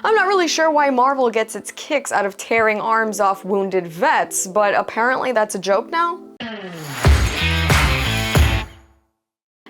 I'm not really sure why Marvel gets its kicks out of tearing arms off wounded vets, but apparently that's a joke now?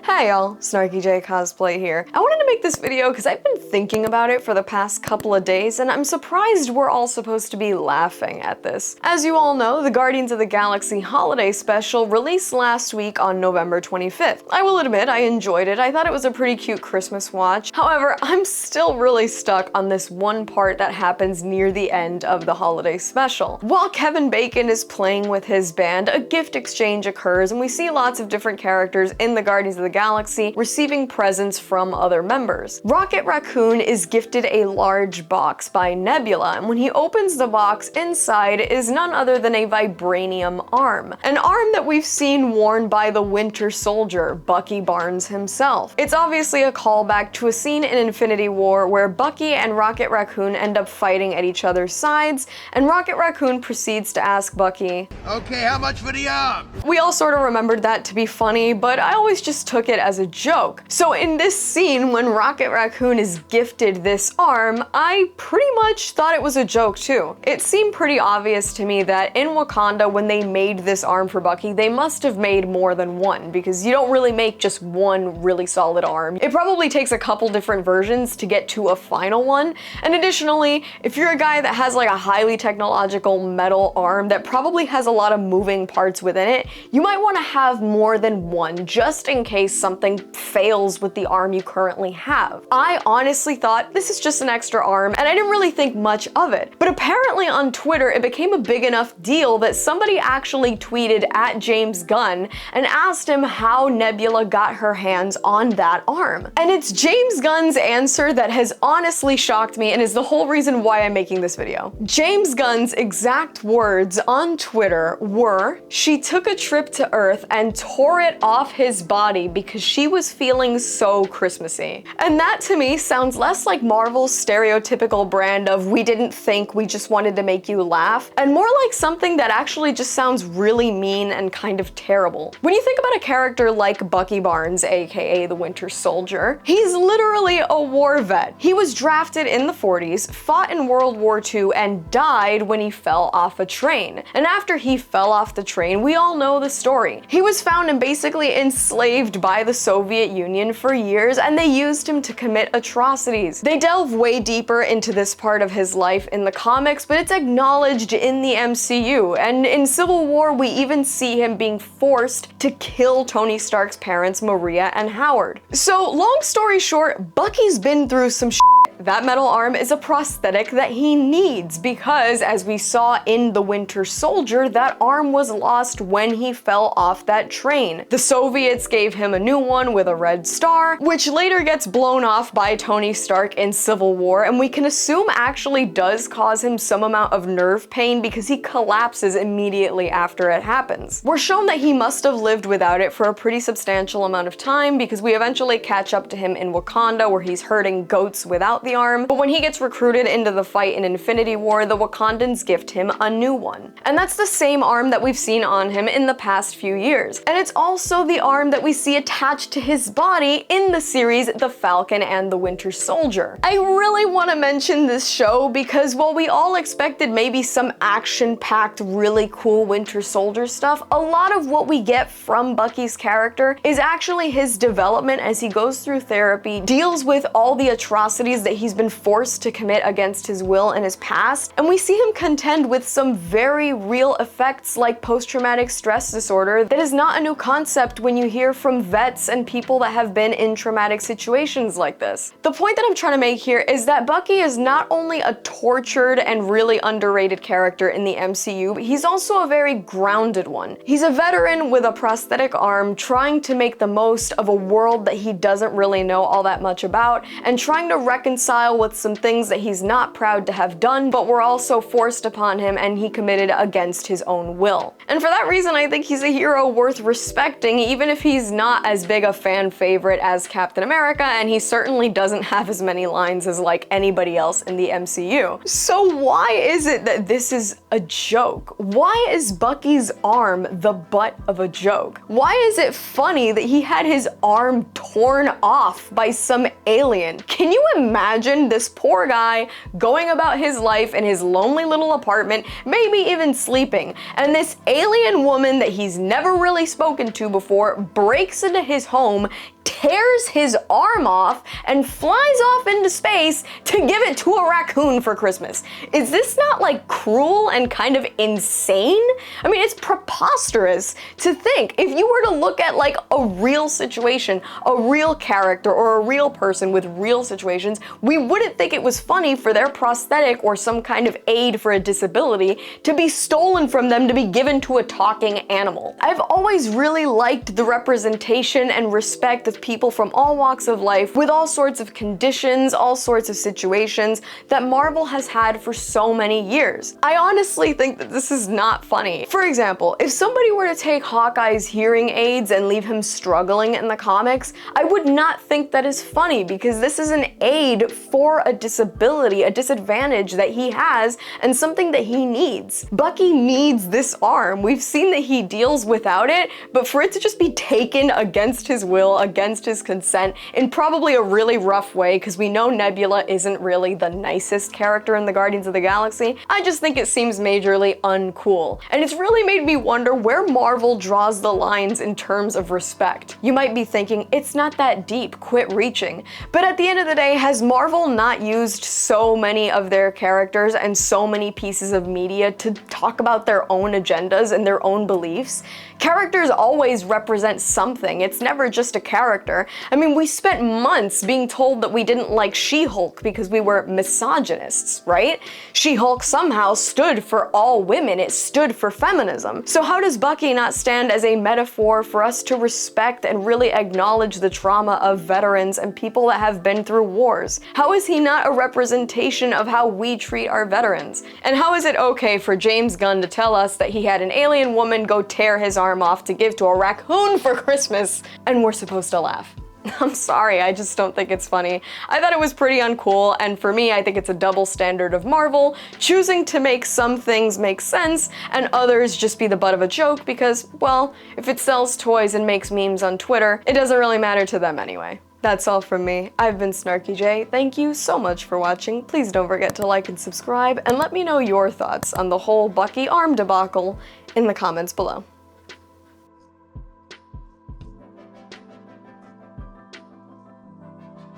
Hey y'all, Snarky J Cosplay here. I wanted to make this video because I've been thinking about it for the past couple of days, and I'm surprised we're all supposed to be laughing at this. As you all know, the Guardians of the Galaxy holiday special released last week on November 25th. I will admit I enjoyed it. I thought it was a pretty cute Christmas watch. However, I'm still really stuck on this one part that happens near the end of the holiday special. While Kevin Bacon is playing with his band, a gift exchange occurs, and we see lots of different characters in the Guardians of the Galaxy receiving presents from other members. Rocket Raccoon is gifted a large box by Nebula, and when he opens the box, inside is none other than a vibranium arm. An arm that we've seen worn by the Winter Soldier, Bucky Barnes himself. It's obviously a callback to a scene in Infinity War where Bucky and Rocket Raccoon end up fighting at each other's sides, and Rocket Raccoon proceeds to ask Bucky, "Okay, how much for the arm?" We all sort of remembered that to be funny, but I always just took it as a joke. So in this scene, when Rocket Raccoon is gifted this arm, I pretty much thought it was a joke too. It seemed pretty obvious to me that in Wakanda, when they made this arm for Bucky, they must have made more than one, because you don't really make just one really solid arm. It probably takes a couple different versions to get to a final one. And additionally, if you're a guy that has like a highly technological metal arm that probably has a lot of moving parts within it, you might want to have more than one just in case something fails with the arm you currently have. I honestly thought this is just an extra arm, and I didn't really think much of it. But apparently on Twitter, it became a big enough deal that somebody actually tweeted at James Gunn and asked him how Nebula got her hands on that arm. And it's James Gunn's answer that has honestly shocked me and is the whole reason why I'm making this video. James Gunn's exact words on Twitter were, "She took a trip to Earth and tore it off his body because she was feeling so Christmassy." And that to me sounds less like Marvel's stereotypical brand of "we didn't think, we just wanted to make you laugh," and more like something that actually just sounds really mean and kind of terrible. When you think about a character like Bucky Barnes, aka the Winter Soldier, he's literally a war vet. He was drafted in the 40s, fought in World War II, and died when he fell off a train. And after he fell off the train, we all know the story. He was found and basically enslaved by the Soviet Union for years, and they used him to commit atrocities. They delve way deeper into this part of his life in the comics, but it's acknowledged in the MCU, and in Civil War we even see him being forced to kill Tony Stark's parents, Maria and Howard. So long story short, Bucky's been through some shit. That metal arm is a prosthetic that he needs because, as we saw in The Winter Soldier, that arm was lost when he fell off that train. The Soviets gave him a new one with a red star, which later gets blown off by Tony Stark in Civil War, and we can assume actually does cause him some amount of nerve pain because he collapses immediately after it happens. We're shown that he must have lived without it for a pretty substantial amount of time because we eventually catch up to him in Wakanda where he's herding goats without the arm, but when he gets recruited into the fight in Infinity War, the Wakandans gift him a new one. And that's the same arm that we've seen on him in the past few years. And it's also the arm that we see attached to his body in the series The Falcon and the Winter Soldier. I really want to mention this show because while we all expected maybe some action-packed, really cool Winter Soldier stuff, a lot of what we get from Bucky's character is actually his development as he goes through therapy, deals with all the atrocities that he's been forced to commit against his will in his past, and we see him contend with some very real effects like post-traumatic stress disorder that is not a new concept when you hear from vets and people that have been in traumatic situations like this. The point that I'm trying to make here is that Bucky is not only a tortured and really underrated character in the MCU, but he's also a very grounded one. He's a veteran with a prosthetic arm trying to make the most of a world that he doesn't really know all that much about, and trying to reconcile with some things that he's not proud to have done, but were also forced upon him and he committed against his own will. And for that reason, I think he's a hero worth respecting, even if he's not as big a fan favorite as Captain America, and he certainly doesn't have as many lines as like anybody else in the MCU. So why is it that this is a joke? Why is Bucky's arm the butt of a joke? Why is it funny that he had his arm torn off by some alien? Can you imagine imagine this poor guy going about his life in his lonely little apartment, maybe even sleeping, and this alien woman that he's never really spoken to before breaks into his home, tears his arm off, and flies off into space to give it to a raccoon for Christmas. Is this not like cruel and kind of insane? I mean, it's preposterous to think. If you were to look at like a real situation, a real character, or a real person with real situations, we wouldn't think it was funny for their prosthetic or some kind of aid for a disability to be stolen from them to be given to a talking animal. I've always really liked the representation and respect of people from all walks of life with all sorts of conditions, all sorts of situations that Marvel has had for so many years. I honestly think that this is not funny. For example, if somebody were to take Hawkeye's hearing aids and leave him struggling in the comics, I would not think that is funny because this is an aid for a disability, a disadvantage that he has and something that he needs. Bucky needs this arm. We've seen that he deals without it, but for it to just be taken against his will, against his consent, in probably a really rough way, because we know Nebula isn't really the nicest character in the Guardians of the Galaxy, I just think it seems majorly uncool. And it's really made me wonder where Marvel draws the lines in terms of respect. You might be thinking, it's not that deep, quit reaching. But at the end of the day, has Marvel not used so many of their characters and so many pieces of media to talk about their own agendas and their own beliefs? Characters always represent something. It's never just a character. I mean, we spent months being told that we didn't like She-Hulk because we were misogynists, right? She-Hulk somehow stood for all women. It stood for feminism. So how does Bucky not stand as a metaphor for us to respect and really acknowledge the trauma of veterans and people that have been through wars? How is he not a representation of how we treat our veterans? And how is it okay for James Gunn to tell us that he had an alien woman go tear his arm off to give to a raccoon for Christmas, and we're supposed to laugh? I'm sorry, I just don't think it's funny. I thought it was pretty uncool, and for me, I think it's a double standard of Marvel, choosing to make some things make sense and others just be the butt of a joke because, well, if it sells toys and makes memes on Twitter, it doesn't really matter to them anyway. That's all from me. I've been Snarky J. Thank you so much for watching. Please don't forget to like and subscribe, and let me know your thoughts on the whole Bucky arm debacle in the comments below.